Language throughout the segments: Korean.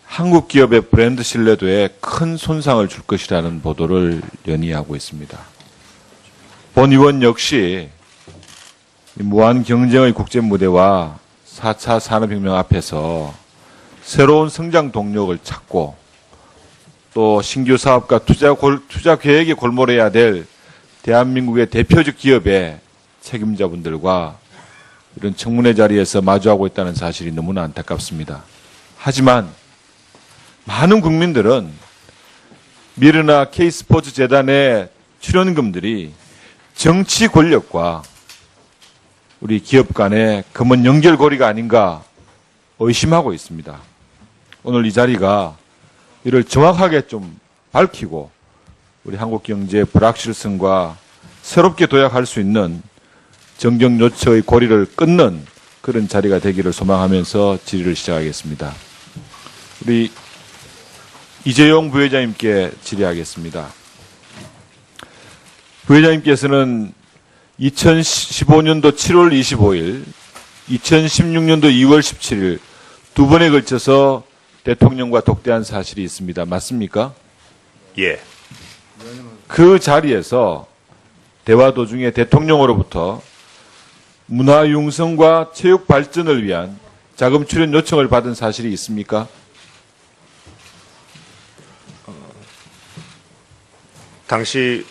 한국 기업의 브랜드 신뢰도에 큰 손상을 줄 것이라는 보도를 연이하고 있습니다. 본 의원 역시 무한 경쟁의 국제 무대와 4차 산업혁명 앞에서 새로운 성장 동력을 찾고 또 신규 사업과 투자 계획에 골몰해야 될 대한민국의 대표적 기업의 책임자분들과 이런 청문회 자리에서 마주하고 있다는 사실이 너무나 안타깝습니다. 하지만 많은 국민들은 미르나 K스포츠 재단의 출연금들이 정치 권력과 우리 기업 간의 금은 연결고리가 아닌가 의심하고 있습니다. 오늘 이 자리가 이를 정확하게 좀 밝히고 우리 한국 경제의 불확실성과 새롭게 도약할 수 있는 정경 요처의 고리를 끊는 그런 자리가 되기를 소망하면서 질의를 시작하겠습니다. 우리 이재용 부회장님께 질의하겠습니다. 부회장님께서는 2015년도 7월 25일, 2016년도 2월 17일 두 번에 걸쳐서 대통령과 독대한 사실이 있습니다. 맞습니까? 예. 그 자리에서 대화 도중에 대통령으로부터 문화 융성과 체육 발전을 위한 자금 출연 요청을 받은 사실이 있습니까? 당시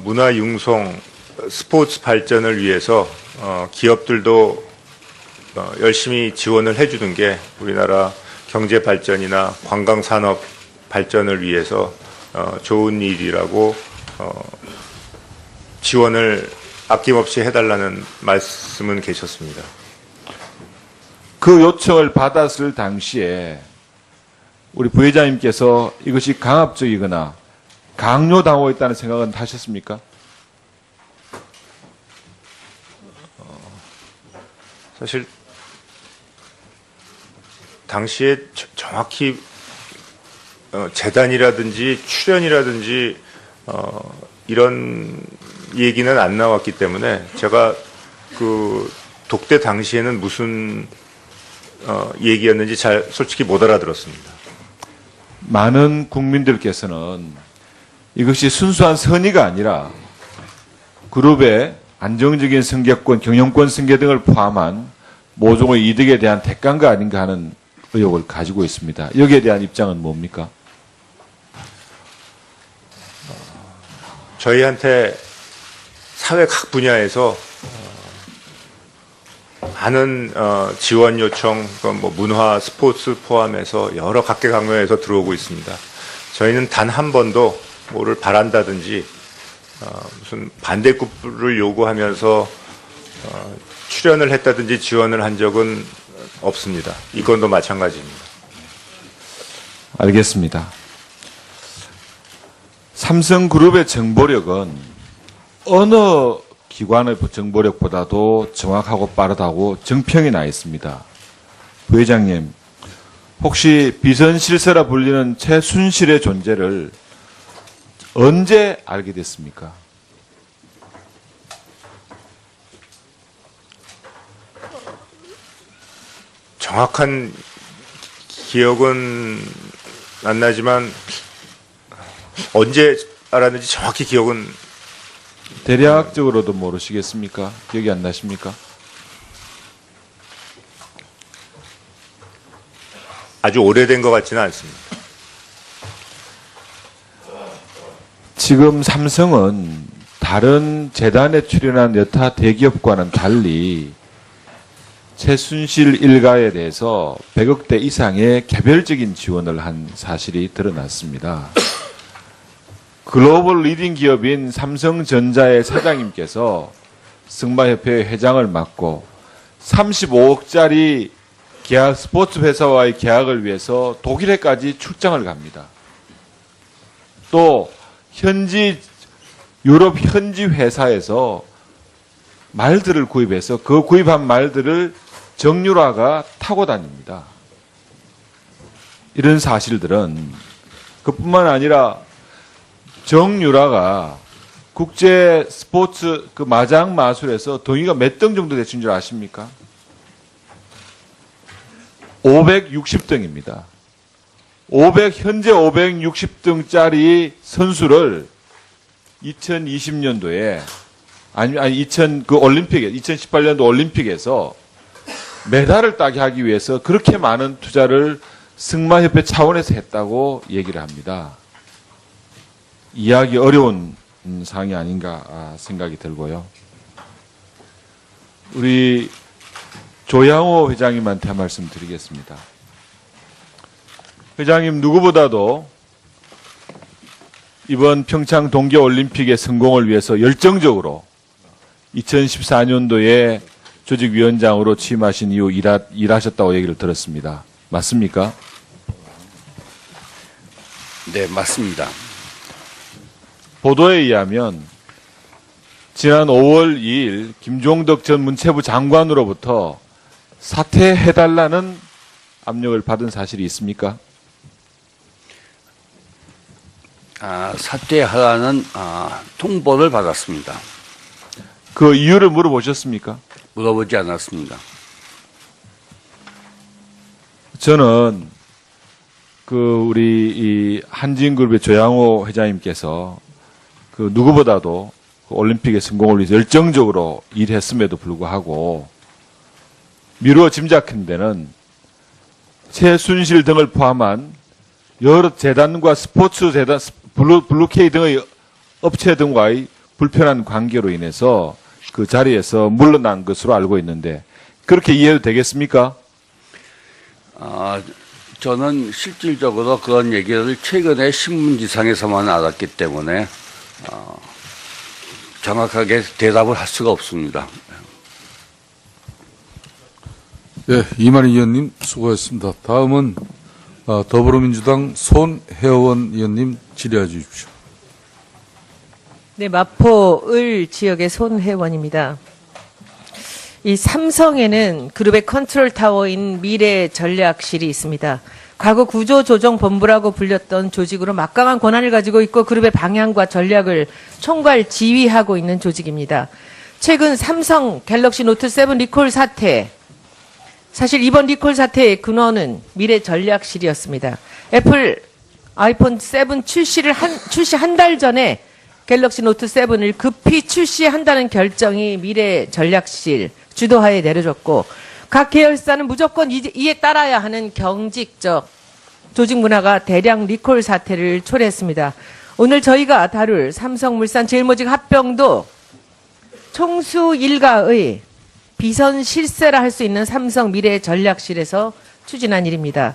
문화 융성, 스포츠 발전을 위해서 기업들도 열심히 지원을 해주는 게 우리나라 경제 발전이나 관광 산업 발전을 위해서 좋은 일이라고 지원을 아낌없이 해달라는 말씀은 계셨습니다. 그 요청을 받았을 당시에 우리 부회장님께서 이것이 강압적이거나 강요당하고 있다는 생각은 하셨습니까? 사실 당시에 정확히 재단이라든지 출연이라든지 이런 얘기는 안 나왔기 때문에 제가 그 독대 당시에는 무슨 얘기였는지 잘 솔직히 못 알아들었습니다. 많은 국민들께서는 이것이 순수한 선의가 아니라 그룹의 안정적인 승계권, 경영권 승계 등을 포함한 모종의 이득에 대한 대가가 아닌가 하는 의혹을 가지고 있습니다. 여기에 대한 입장은 뭡니까? 저희한테 사회 각 분야에서 많은 지원 요청, 뭐 문화, 스포츠 포함해서 여러 각계각면에서 들어오고 있습니다. 저희는 단 한 번도 뭐를 바란다든지 무슨 반대급부를 요구하면서 출연을 했다든지 지원을 한 적은 없습니다. 이 건도 마찬가지입니다. 알겠습니다. 삼성그룹의 정보력은 어느 기관의 정보력보다도 정확하고 빠르다고 정평이 나 있습니다. 부회장님, 혹시 비선실세라 불리는 최순실의 존재를 언제 알게 됐습니까? 정확한 기억은 안 나지만 언제 알았는지 정확히 기억은 대략적으로도 모르시겠습니까? 기억이 안 나십니까? 아주 오래된 것 같지는 않습니다. 지금 삼성은 다른 재단에 출연한 여타 대기업과는 달리 최순실 일가에 대해서 100억대 이상의 개별적인 지원을 한 사실이 드러났습니다. 글로벌 리딩 기업인 삼성전자의 사장님께서 승마협회 회장을 맡고 35억짜리 계약, 스포츠 회사와의 계약을 위해서 독일에까지 출장을 갑니다. 또 유럽 현지 회사에서 말들을 구입해서 그 구입한 말들을 정유라가 타고 다닙니다. 이런 사실들은 그뿐만 아니라 정유라가 국제 스포츠 그 마장 마술에서 등위가 몇 등 정도 되신 줄 아십니까? 560등입니다. 현재 560등짜리 선수를 2020년도에 올림픽에 2018년도 올림픽에서 메달을 따게 하기 위해서 그렇게 많은 투자를 승마협회 차원에서 했다고 얘기를 합니다. 이해하기 어려운 사항이 아닌가 생각이 들고요. 우리 조양호 회장님한테 한 말씀 드리겠습니다. 회장님 누구보다도 이번 평창 동계올림픽의 성공을 위해서 열정적으로 2014년도에 조직위원장으로 취임하신 이후 일하셨다고 얘기를 들었습니다. 맞습니까? 네, 맞습니다. 보도에 의하면 지난 5월 2일 김종덕 전 문체부 장관으로부터 사퇴해달라는 압력을 받은 사실이 있습니까? 사퇴하라는 통보를 받았습니다. 그 이유를 물어보셨습니까? 물어보지 않았습니다. 저는 우리 이 한진그룹의 조양호 회장님께서 누구보다도 올림픽의 성공을 위해서 열정적으로 일했음에도 불구하고 미루어 짐작한 데는 최순실 등을 포함한 여러 재단과 스포츠 재단, 블루케이 등의 업체 등과의 불편한 관계로 인해서 그 자리에서 물러난 것으로 알고 있는데 그렇게 이해해도 되겠습니까? 저는 실질적으로 그런 얘기를 최근에 신문지상에서만 알았기 때문에 정확하게 대답을 할 수가 없습니다. 네, 이만희 의원님 수고하셨습니다. 다음은 더불어민주당 손혜원 의원님 질의해 주십시오. 네, 마포을 지역의 손혜원입니다. 이 삼성에는 그룹의 컨트롤 타워인 미래전략실이 있습니다. 과거 구조조정본부라고 불렸던 조직으로 막강한 권한을 가지고 있고 그룹의 방향과 전략을 총괄 지휘하고 있는 조직입니다. 최근 삼성 갤럭시 노트 7 리콜 사태, 사실 이번 리콜 사태의 근원은 미래전략실이었습니다. 애플 아이폰 7 출시 한 달 전에 갤럭시 노트 7을 급히 출시한다는 결정이 미래전략실 주도하에 내려졌고 각 계열사는 무조건 이에 따라야 하는 경직적 조직 문화가 대량 리콜 사태를 초래했습니다. 오늘 저희가 다룰 삼성물산 제일모직 합병도 총수 일가의 비선 실세라 할 수 있는 삼성 미래전략실에서 추진한 일입니다.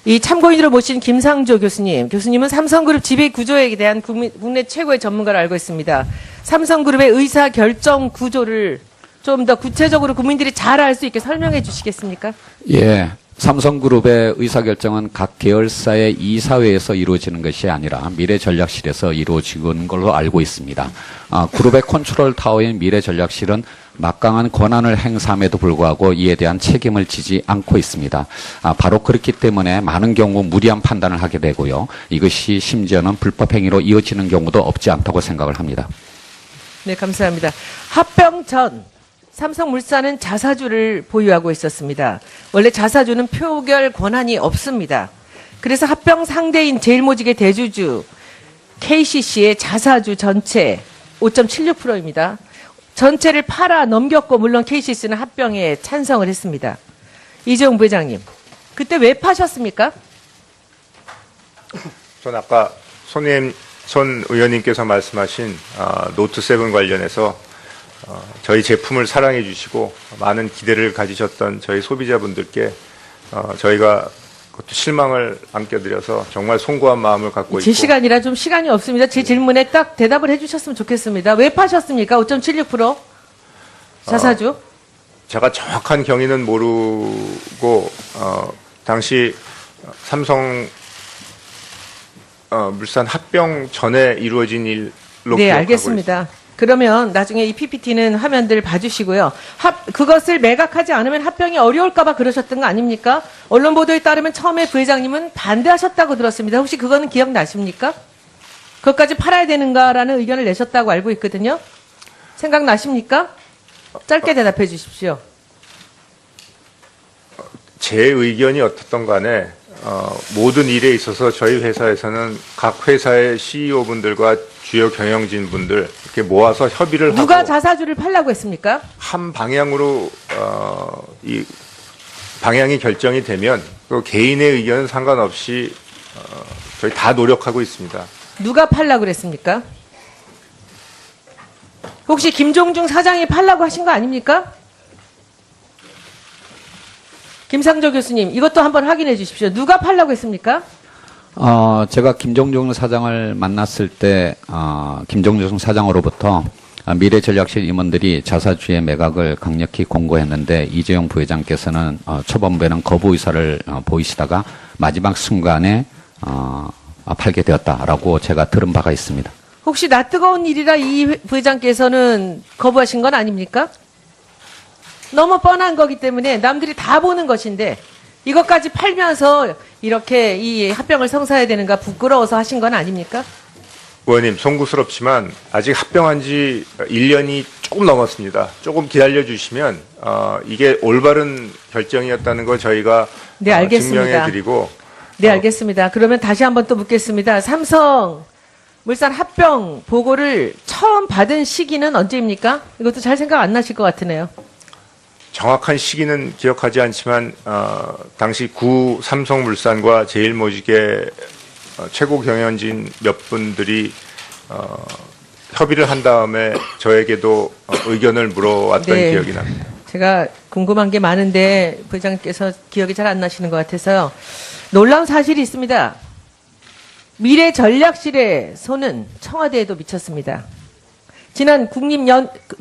이 참고인으로 모신 김상조 교수님은 삼성그룹 지배 구조에 대한 국내 최고의 전문가로 알고 있습니다. 삼성그룹의 의사 결정 구조를 좀 더 구체적으로 국민들이 잘 알 수 있게 설명해 주시겠습니까? 예. 삼성그룹의 의사결정은 각 계열사의 이사회에서 이루어지는 것이 아니라 미래전략실에서 이루어지는 걸로 알고 있습니다. 그룹의 컨트롤 타워인 미래전략실은 막강한 권한을 행사함에도 불구하고 이에 대한 책임을 지지 않고 있습니다. 바로 그렇기 때문에 많은 경우 무리한 판단을 하게 되고요. 이것이 심지어는 불법행위로 이어지는 경우도 없지 않다고 생각을 합니다. 네, 감사합니다. 합병 전 삼성물산은 자사주를 보유하고 있었습니다. 원래 자사주는 표결 권한이 없습니다. 그래서 합병 상대인 제일모직의 대주주 KCC의 자사주 전체 5.76%입니다. 전체를 팔아 넘겼고 물론 KCC는 합병에 찬성을 했습니다. 이재용 부회장님, 그때 왜 파셨습니까? 전 아까 손 의원님께서 말씀하신 노트 7 관련해서 저희 제품을 사랑해 주시고 많은 기대를 가지셨던 저희 소비자분들께 저희가 그것도 실망을 안겨드려서 정말 송구한 마음을 갖고 제 있고 시간이라 좀 시간이 없습니다. 제 질문에 딱 대답을 해주셨으면 좋겠습니다. 왜 파셨습니까? 5.76% 자사주? 제가 정확한 경위는 모르고 당시 삼성 물산 합병 전에 이루어진 일로 네, 기억하고 알겠습니다. 있습니다. 그러면 나중에 이 PPT는 화면들 봐주시고요. 그것을 매각하지 않으면 합병이 어려울까봐 그러셨던 거 아닙니까? 언론 보도에 따르면 처음에 부회장님은 반대하셨다고 들었습니다. 혹시 그거는 기억나십니까? 그것까지 팔아야 되는가라는 의견을 내셨다고 알고 있거든요. 생각나십니까? 짧게 대답해 주십시오. 제 의견이 어떻든 간에 모든 일에 있어서 저희 회사에서는 각 회사의 CEO분들과 주요 경영진분들 이렇게 모아서 협의를 누가 하고 자사주를 팔라고 했습니까? 한 방향으로 이 방향이 결정이 되면 그 개인의 의견은 상관없이 저희 다 노력하고 있습니다. 누가 팔라고 그랬습니까? 혹시 김종중 사장이 팔라고 하신 거 아닙니까? 김상조 교수님, 이것도 한번 확인해 주십시오. 누가 팔라고 했습니까? 제가 김종중 사장을 만났을 때, 김종중 사장으로부터 미래전략실 임원들이 자사주의 매각을 강력히 공고했는데 이재용 부회장께서는 초반부에는 거부 의사를 보이시다가 마지막 순간에 팔게 되었다라고 제가 들은 바가 있습니다. 혹시 나 뜨거운 일이라 이 부회장께서는 거부하신 건 아닙니까? 너무 뻔한 거기 때문에 남들이 다 보는 것인데 이것까지 팔면서 이렇게 이 합병을 성사해야 되는가 부끄러워서 하신 건 아닙니까? 의원님, 송구스럽지만 아직 합병한 지 1년이 조금 넘었습니다. 조금 기다려 주시면 이게 올바른 결정이었다는 걸 저희가 네, 알겠습니다. 증명해 드리고 네, 알겠습니다. 그러면 다시 한번 또 묻겠습니다. 삼성 물산 합병 보고를 처음 받은 시기는 언제입니까? 이것도 잘 생각 안 나실 것 같으네요. 정확한 시기는 기억하지 않지만 당시 구 삼성물산과 제일모직의 최고 경영진 몇 분들이 협의를 한 다음에 저에게도 의견을 물어왔던 네. 기억이 납니다. 제가 궁금한 게 많은데 부장님께서 기억이 잘 안 나시는 것 같아서요. 놀라운 사실이 있습니다. 미래전략실의 손은 청와대에도 미쳤습니다. 지난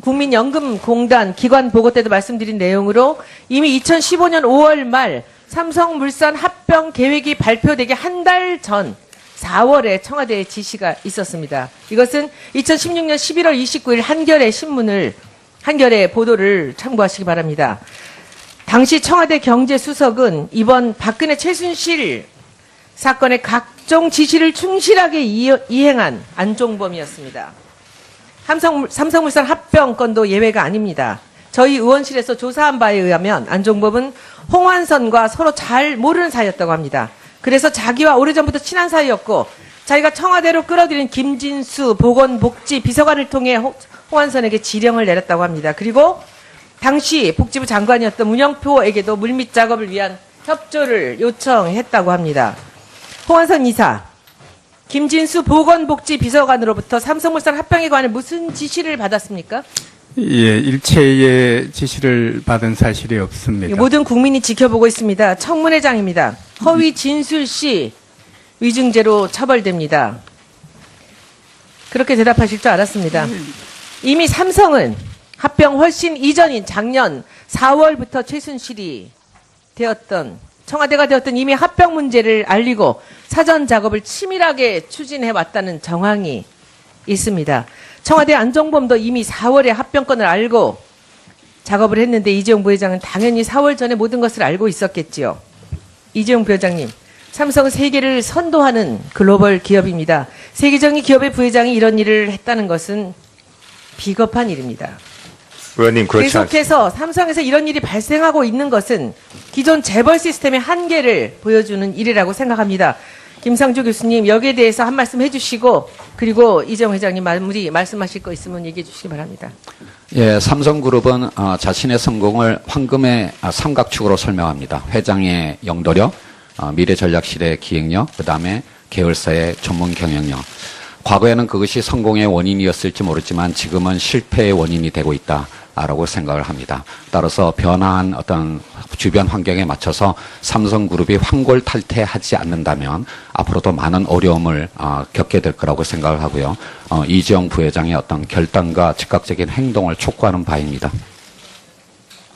국민연금공단 기관 보고 때도 말씀드린 내용으로 이미 2015년 5월 말 삼성물산 합병 계획이 발표되기 한 달 전 4월에 청와대에 지시가 있었습니다. 이것은 2016년 11월 29일 한겨레 보도를 참고하시기 바랍니다. 당시 청와대 경제수석은 이번 박근혜 최순실 사건의 각종 지시를 충실하게 이행한 안종범이었습니다. 삼성물산 합병 건도 예외가 아닙니다. 저희 의원실에서 조사한 바에 의하면 안종범은 홍완선과 서로 잘 모르는 사이였다고 합니다. 그래서 자기와 오래전부터 친한 사이였고 자기가 청와대로 끌어들인 김진수 보건복지 비서관을 통해 홍완선에게 지령을 내렸다고 합니다. 그리고 당시 복지부 장관이었던 문영표에게도 물밑 작업을 위한 협조를 요청했다고 합니다. 홍완선 이사, 김진수 보건복지 비서관으로부터 삼성물산 합병에 관해 무슨 지시를 받았습니까? 예, 일체의 지시를 받은 사실이 없습니다. 모든 국민이 지켜보고 있습니다. 청문회장입니다. 허위 진술 시 위증죄로 처벌됩니다. 그렇게 대답하실 줄 알았습니다. 이미 삼성은 합병 훨씬 이전인 작년 4월부터 최순실이 청와대가 되었던 이미 합병 문제를 알리고 사전 작업을 치밀하게 추진해 왔다는 정황이 있습니다. 청와대 안종범도 이미 4월에 합병권을 알고 작업을 했는데 이재용 부회장은 당연히 4월 전에 모든 것을 알고 있었겠지요. 이재용 부회장님, 삼성은 세계를 선도하는 글로벌 기업입니다. 세계적인 기업의 부회장이 이런 일을 했다는 것은 비겁한 일입니다. 의원님, 그렇지 않습니다. 계속해서 삼성에서 이런 일이 발생하고 있는 것은 기존 재벌 시스템의 한계를 보여주는 일이라고 생각합니다. 김상조 교수님, 여기에 대해서 한 말씀 해주시고 그리고 이재용 회장님 마무리 말씀하실 거 있으면 얘기해 주시기 바랍니다. 예, 삼성그룹은 자신의 성공을 황금의 삼각축으로 설명합니다. 회장의 영도력, 미래전략실의 기획력, 그다음에 계열사의 전문 경영력. 과거에는 그것이 성공의 원인이었을지 모르지만 지금은 실패의 원인이 되고 있다라고 생각을 합니다. 따라서 변화한 어떤 주변 환경에 맞춰서 삼성그룹이 환골탈태하지 않는다면 앞으로도 많은 어려움을 겪게 될 거라고 생각을 하고요. 이재용 부회장의 어떤 결단과 즉각적인 행동을 촉구하는 바입니다.